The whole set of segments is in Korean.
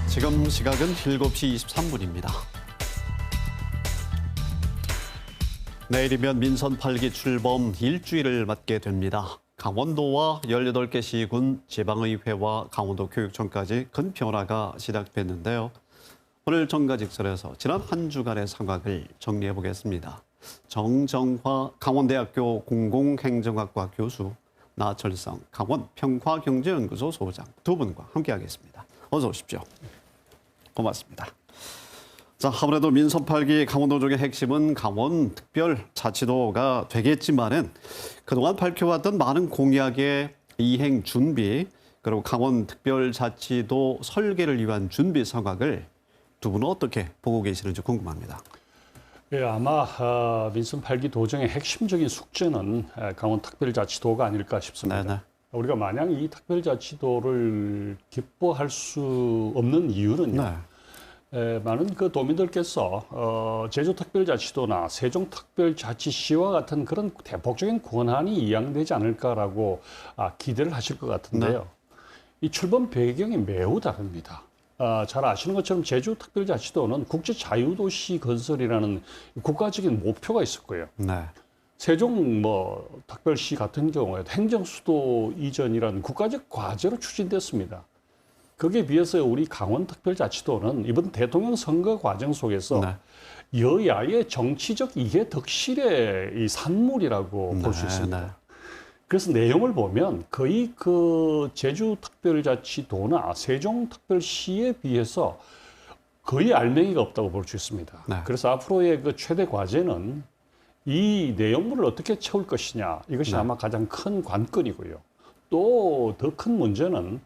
지금 시각은 7시 23분입니다. 내일이면 민선 8기 출범 일주일을 맞게 됩니다. 강원도와 18개 시군, 지방의회와 강원도 교육청까지 큰 변화가 시작됐는데요. 오늘 정가직설에서 지난 한 주간의 상황을 정리해 보겠습니다. 정정화 강원대학교 공공행정학과 교수, 나철성 강원평화경제연구소 소장 두 분과 함께하겠습니다. 어서 오십시오. 고맙습니다. 자, 아무래도 민선 8기 강원도 쪽의 핵심은 강원특별자치도가 되겠지만은 그동안 밝혀왔던 많은 공약의 이행 준비, 그리고 강원특별자치도 설계를 위한 준비 상황을 두 분은 어떻게 보고 계시는지 궁금합니다. 예, 아마 민선 8기 도정의 핵심적인 숙제는 강원특별자치도가 아닐까 싶습니다. 네네. 우리가 마냥 이 특별자치도를 기뻐할 수 없는 이유는요. 네. 많은 그 도민들께서 제주특별자치도나 세종특별자치시와 같은 그런 대폭적인 권한이 이양되지 않을까라고 기대를 하실 것 같은데요. 이 출범 배경이 매우 다릅니다. 잘 아시는 것처럼 제주특별자치도는 국제자유도시 건설이라는 국가적인 목표가 있었고요. 네. 세종 특별시 같은 경우에 행정수도 이전이라는 국가적 과제로 추진됐습니다. 거기에 비해서 우리 강원특별자치도는 이번 대통령 선거 과정 속에서 여야의 정치적 이해 덕실의 이 산물이라고 볼 수 있습니다. 그래서 내용을 보면 거의 그 제주특별자치도나 세종특별시에 비해서 거의 알맹이가 없다고 볼 수 있습니다. 그래서 앞으로의 그 최대 과제는 이 내용물을 어떻게 채울 것이냐, 이것이 아마 가장 큰 관건이고요. 또 더 큰 문제는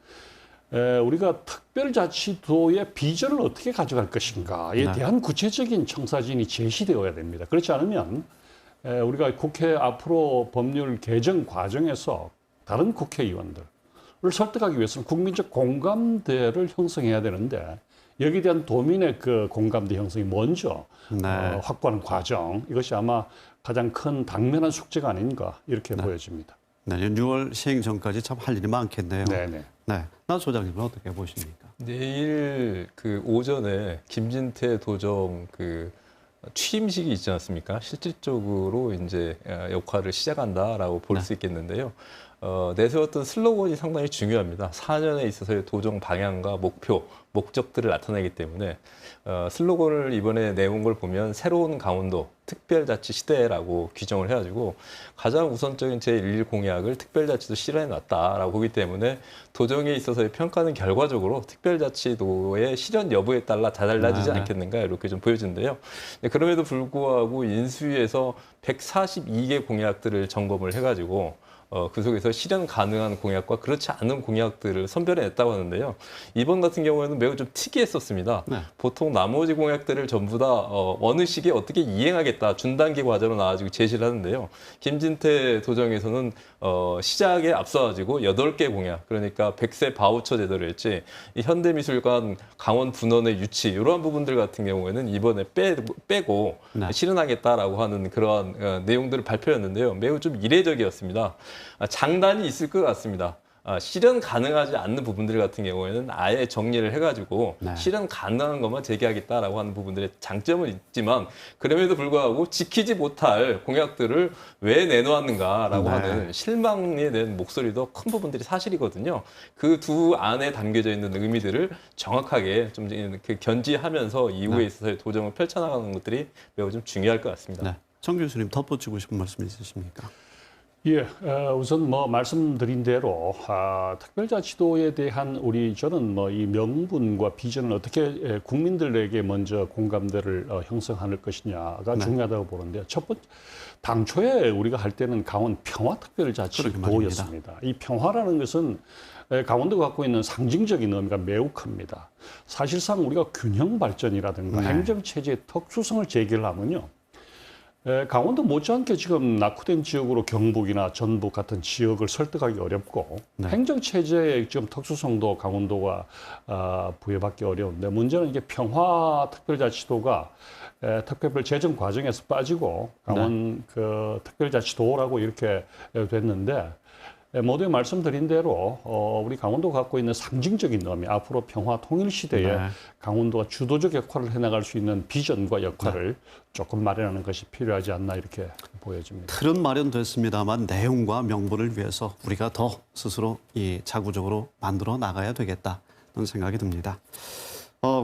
우리가 특별자치도의 비전을 어떻게 가져갈 것인가에 대한 구체적인 청사진이 제시되어야 됩니다. 그렇지 않으면 우리가 국회 앞으로 법률 개정 과정에서 다른 국회의원들을 설득하기 위해서는 국민적 공감대를 형성해야 되는데 여기에 대한 도민의 그 공감대 형성이 먼저 확보하는 과정, 이것이 아마 가장 큰 당면한 숙제가 아닌가 이렇게 보여집니다. 내년 6월 시행 전까지 참 할 일이 많겠네요. 네네. 네, 나 소장님은 어떻게 보십니까? 내일 그 오전에 김진태 도정 그 취임식이 있지 않습니까? 실질적으로 이제 역할을 시작한다라고 볼 수 있겠는데요. 내세웠던 슬로건이 상당히 중요합니다. 4년에 있어서의 도정 방향과 목표, 목적들을 나타내기 때문에 슬로건을 이번에 내온 걸 보면 새로운 강원도 특별자치 시대라고 규정을 해가지고 가장 우선적인 제1 공약을 특별자치도 실현해 놨다라고 보기 때문에 도정에 있어서의 평가는 결과적으로 특별자치도의 실현 여부에 따라 다 달라지지 않겠는가 이렇게 좀 보여지는데요. 그럼에도 불구하고 인수위에서 142개 공약들을 점검을 해가지고 그 속에서 실현 가능한 공약과 그렇지 않은 공약들을 선별해냈다고 하는데요. 이번 같은 경우에는 매우 좀 특이했었습니다. 보통 나머지 공약들을 전부 다 어느 시기에 어떻게 이행하겠다 준단계 과제로 나와가지고 제시를 하는데요. 김진태 도정에서는 시작에 앞서가지고 8개 공약, 그러니까 100세 바우처 제도를했지 이 현대미술관 강원 분원의 유치 이러한 부분들 같은 경우에는 이번에 빼고 실현하겠다라고 하는 그러한 내용들을 발표했는데요. 매우 좀 이례적이었습니다. 장단이 있을 것 같습니다. 실현 가능하지 않는 부분들 같은 경우에는 아예 정리를 해가지고 실현 가능한 것만 제기하겠다라고 하는 부분들의 장점은 있지만 그럼에도 불구하고 지키지 못할 공약들을 왜 내놓았는가라고 하는 실망에 대한 목소리도 큰 부분들이 사실이거든요. 그 두 안에 담겨져 있는 의미들을 정확하게 좀 견지하면서 이후에 있어서의 도정을 펼쳐나가는 것들이 매우 좀 중요할 것 같습니다. 정 교수님 덧붙이고 싶은 말씀 있으십니까? 예, 우선 말씀드린 대로 특별자치도에 대한 저는 이 명분과 비전을 어떻게 국민들에게 먼저 공감대를 형성할 것이냐가 중요하다고 보는데요. 첫 번째, 당초에 우리가 할 때는 강원 평화특별자치도였습니다. 이 평화라는 것은 강원도가 갖고 있는 상징적인 의미가 매우 큽니다. 사실상 우리가 균형 발전이라든가 행정체제의 특수성을 제기를 하면요. 강원도 못지않게 지금 낙후된 지역으로 경북이나 전북 같은 지역을 설득하기 어렵고 행정체제의 지금 특수성도 강원도가 부여받기 어려운데 문제는 이게 평화특별자치도가 특별 재정 과정에서 빠지고 강원 그 특별자치도라고 이렇게 됐는데 모두에 말씀드린 대로 우리 강원도가 갖고 있는 상징적인 의미, 앞으로 평화 통일 시대에 네. 강원도가 주도적 역할을 해나갈 수 있는 비전과 역할을 조금 마련하는 것이 필요하지 않나 이렇게 보여집니다. 틀은 마련됐습니다만 내용과 명분을 위해서 우리가 더 스스로 이 자구적으로 만들어 나가야 되겠다는 생각이 듭니다.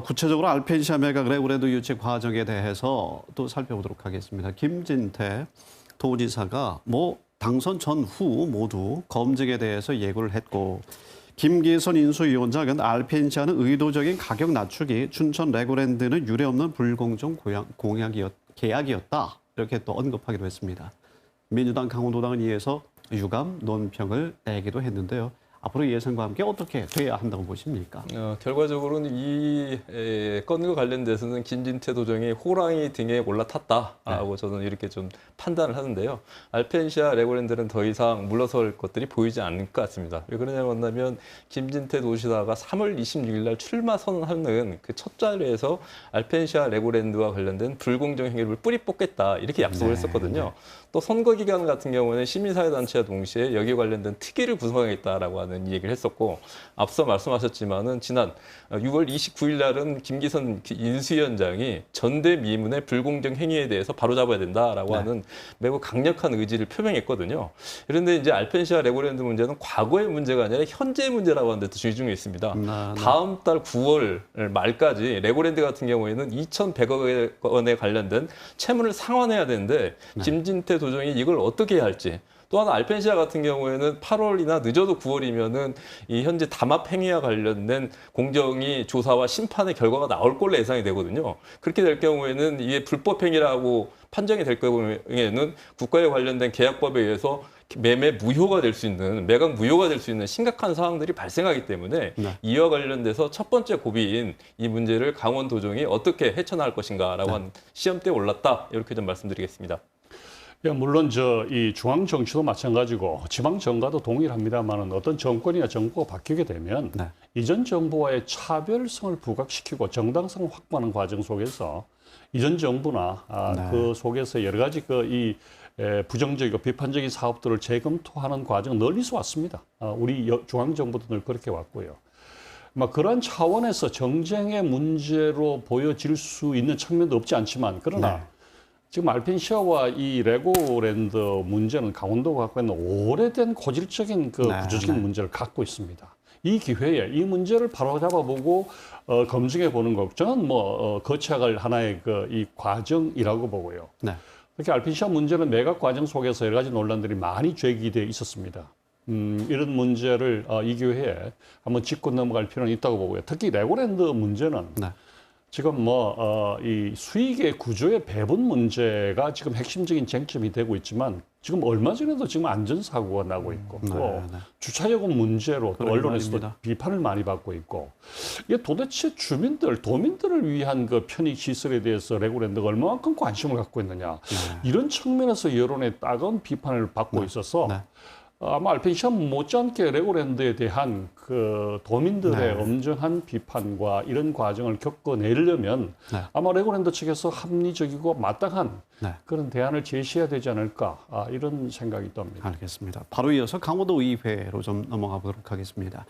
구체적으로 알펜시아 메가 레고랜드 유치 과정에 대해서 또 살펴보도록 하겠습니다. 김진태 도지사가 당선 전후 모두 검증에 대해서 예고를 했고 김기선 인수위원장은 알펜시아는 의도적인 가격 낮추기, 춘천 레고랜드는 유례없는 불공정 계약이었다. 이렇게 또 언급하기도 했습니다. 민주당 강원도당은 이에서 유감 논평을 내기도 했는데요. 앞으로 예상과 함께 어떻게 돼야 한다고 보십니까? 결과적으로는 이 건과 관련돼서는 김진태 도정이 호랑이 등에 올라탔다라고 저는 이렇게 좀 판단을 하는데요. 알펜시아 레고랜드는 더 이상 물러설 것들이 보이지 않을 것 같습니다. 왜 그러냐면 김진태 도지사가 3월 26일 날 출마 선언하는 그 첫 자리에서 알펜시아 레고랜드와 관련된 불공정 행위를 뿌리 뽑겠다 이렇게 약속을 했었거든요. 또 선거 기간 같은 경우는 시민사회단체와 동시에 여기 관련된 특위를 구성하겠다라고 하는 얘기를 했었고 앞서 말씀하셨지만은 지난 6월 29일 날은 김기선 인수위원장이 전대미문의 불공정 행위에 대해서 바로잡아야 된다라고 하는 매우 강력한 의지를 표명했거든요. 그런데 이제 알펜시아 레고랜드 문제는 과거의 문제가 아니라 현재의 문제라고 하는 데 주중에 있습니다. 다음 달 9월 말까지 레고랜드 같은 경우에는 2,100억 원에 관련된 채무를 상환해야 되는데 김진태 도정이 이걸 어떻게 해야 할지 또 하나 알펜시아 같은 경우에는 8월이나 늦어도 9월이면은 이 현재 담합 행위와 관련된 공정위 조사와 심판의 결과가 나올 걸로 예상이 되거든요. 그렇게 될 경우에는 이게 불법 행위라고 판정이 될 경우에는 국가에 관련된 계약법에 의해서 매매 무효가 될 수 있는, 매각 무효가 될 수 있는 심각한 상황들이 발생하기 때문에 이와 관련돼서 첫 번째 고비인 이 문제를 강원도정이 어떻게 헤쳐나갈 것인가라고 한 시험대에 올랐다. 이렇게 좀 말씀드리겠습니다. 물론 이 중앙 정치도 마찬가지고 지방 정가도 동일합니다만은 어떤 정권이나 정부가 바뀌게 되면 이전 정부와의 차별성을 부각시키고 정당성을 확보하는 과정 속에서 이전 정부나 그 속에서 여러 가지 이 부정적이고 비판적인 사업들을 재검토하는 과정은 널리서 왔습니다. 우리 중앙 정부도 늘 그렇게 왔고요. 그런 차원에서 정쟁의 문제로 보여질 수 있는 측면도 없지 않지만 그러나 지금 알펜시아와 이 레고랜드 문제는 강원도가 갖고 있는 오래된 고질적인 구조적인 문제를 갖고 있습니다. 이 기회에 이 문제를 바로잡아보고 검증해 보는 것, 저는 거쳐갈 하나의 이 과정이라고 보고요. 특히 알펜시아 문제는 매각 과정 속에서 여러 가지 논란들이 많이 제기되어 있었습니다. 이런 문제를 이 기회에 한번 짚고 넘어갈 필요는 있다고 보고요. 특히 레고랜드 문제는 지금 이 수익의 구조의 배분 문제가 지금 핵심적인 쟁점이 되고 있지만 지금 얼마 전에도 지금 안전사고가 나고 있고 또 주차요금 문제로 또 언론에서도 비판을 많이 받고 있고 이게 도대체 도민들을 위한 그 편익시설에 대해서 레고랜드가 얼마만큼 관심을 갖고 있느냐 이런 측면에서 여론의 따가운 비판을 받고 있어서 아마 알펜시아 못지않게 레고랜드에 대한 그 도민들의 엄정한 비판과 이런 과정을 겪어내려면 아마 레고랜드 측에서 합리적이고 마땅한 그런 대안을 제시해야 되지 않을까 이런 생각이 듭니다. 알겠습니다. 바로 이어서 강원도 의회로 좀 넘어가 보도록 하겠습니다.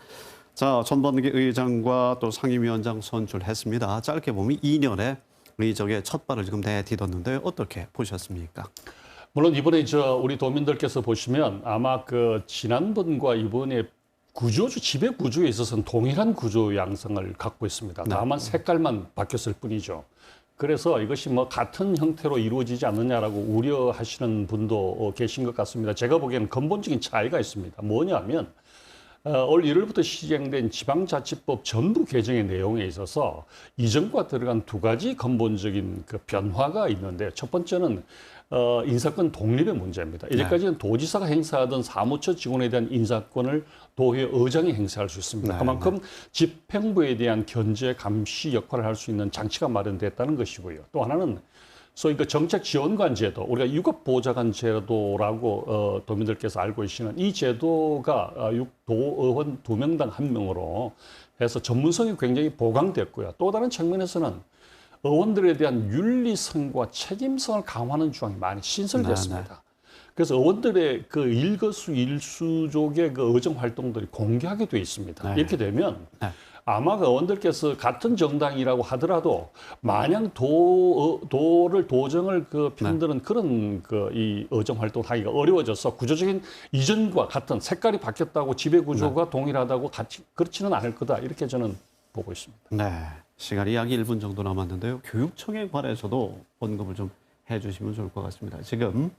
자, 전반기 의장과 또 상임위원장 선출했습니다. 짧게 보면 2년의 의정의 첫 발을 지금 내딛었는데 어떻게 보셨습니까? 물론 이번에 우리 도민들께서 보시면 아마 지난번과 이번에 지배 구조에 있어서는 동일한 구조 양상을 갖고 있습니다. 다만 색깔만 바뀌었을 뿐이죠. 그래서 이것이 같은 형태로 이루어지지 않느냐라고 우려하시는 분도 계신 것 같습니다. 제가 보기에는 근본적인 차이가 있습니다. 뭐냐면 올 1월부터 시행된 지방자치법 전부 개정의 내용에 있어서 이전과 들어간 두 가지 근본적인 변화가 있는데 첫 번째는 인사권 독립의 문제입니다. 이제까지는 도지사가 행사하던 사무처 직원에 대한 인사권을 도의 의장이 행사할 수 있습니다. 그만큼 집행부에 대한 견제, 감시 역할을 할 수 있는 장치가 마련됐다는 것이고요. 또 하나는 소위 정책지원관 제도, 우리가 유급보좌관 제도라고 도민들께서 알고 계시는 이 제도가 도의원 2명당 1명으로 해서 전문성이 굉장히 보강됐고요. 또 다른 측면에서는 의원들에 대한 윤리성과 책임성을 강화하는 조항이 많이 신설됐습니다. 그래서 의원들의 그 일거수일수족의 그 의정 활동들이 공개하게 돼 있습니다. 네. 이렇게 되면 네. 아마 그 의원들께서 같은 정당이라고 하더라도 마냥 도정을 그 편드는 그런 그 이 의정 활동을 하기가 어려워져서 구조적인 이전과 같은 색깔이 바뀌었다고 지배 구조가 동일하다고 같이 그렇지는 않을 거다 이렇게 저는 보고 있습니다. 네, 시간이 약 1분 정도 남았는데요. 교육청에 관해서도 언급을 좀 해주시면 좋을 것 같습니다. 지금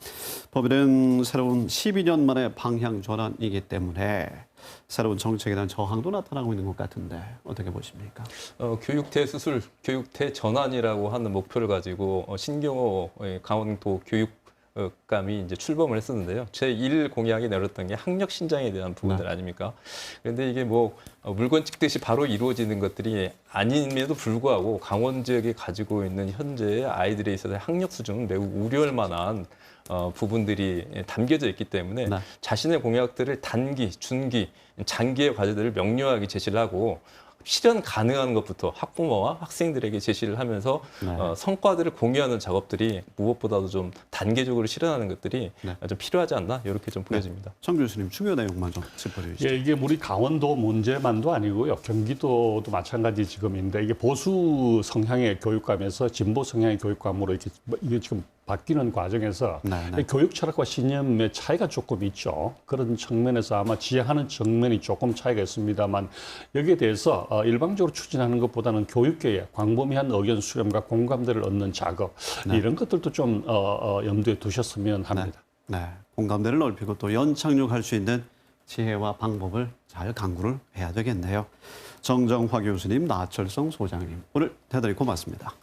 법일은 새로운 12년 만의 방향 전환이기 때문에 새로운 정책에 대한 저항도 나타나고 있는 것 같은데 어떻게 보십니까? 교육대 수술, 교육대 전환이라고 하는 목표를 가지고 신경호 강원도 교육감이 이제 출범을 했었는데요. 제1 공약이 내렸던 게 학력 신장에 대한 부분들 아닙니까? 그런데 이게 뭐 물건 찍듯이 바로 이루어지는 것들이 아님에도 불구하고 강원 지역이 가지고 있는 현재의 아이들에 있어서 학력 수준은 매우 우려할 만한 부분들이 담겨져 있기 때문에 네. 자신의 공약들을 단기, 중기, 장기의 과제들을 명료하게 제시를 하고 실현 가능한 것부터 학부모와 학생들에게 제시를 하면서 네. 성과들을 공유하는 작업들이 무엇보다도 좀 단계적으로 실현하는 것들이 네. 좀 필요하지 않나 이렇게 좀 보여집니다. 정 교수님 중요 내용만 좀 짚어주시죠. 예, 이게 우리 강원도 문제만도 아니고요. 경기도도 마찬가지 지금인데 이게 보수 성향의 교육감에서 진보 성향의 교육감으로 이게 지금 바뀌는 과정에서 네, 네. 교육 철학과 신념의 차이가 조금 있죠. 그런 측면에서 아마 지향하는 측면이 조금 차이가 있습니다만 여기에 대해서 일방적으로 추진하는 것보다는 교육계의 광범위한 의견 수렴과 공감대를 얻는 작업 네. 이런 것들도 좀 염두에 두셨으면 합니다. 네, 공감대를 넓히고 또 연착륙할 수 있는 지혜와 방법을 잘 강구를 해야 되겠네요. 정정화 교수님, 나철성 소장님, 오늘 대단히 고맙습니다.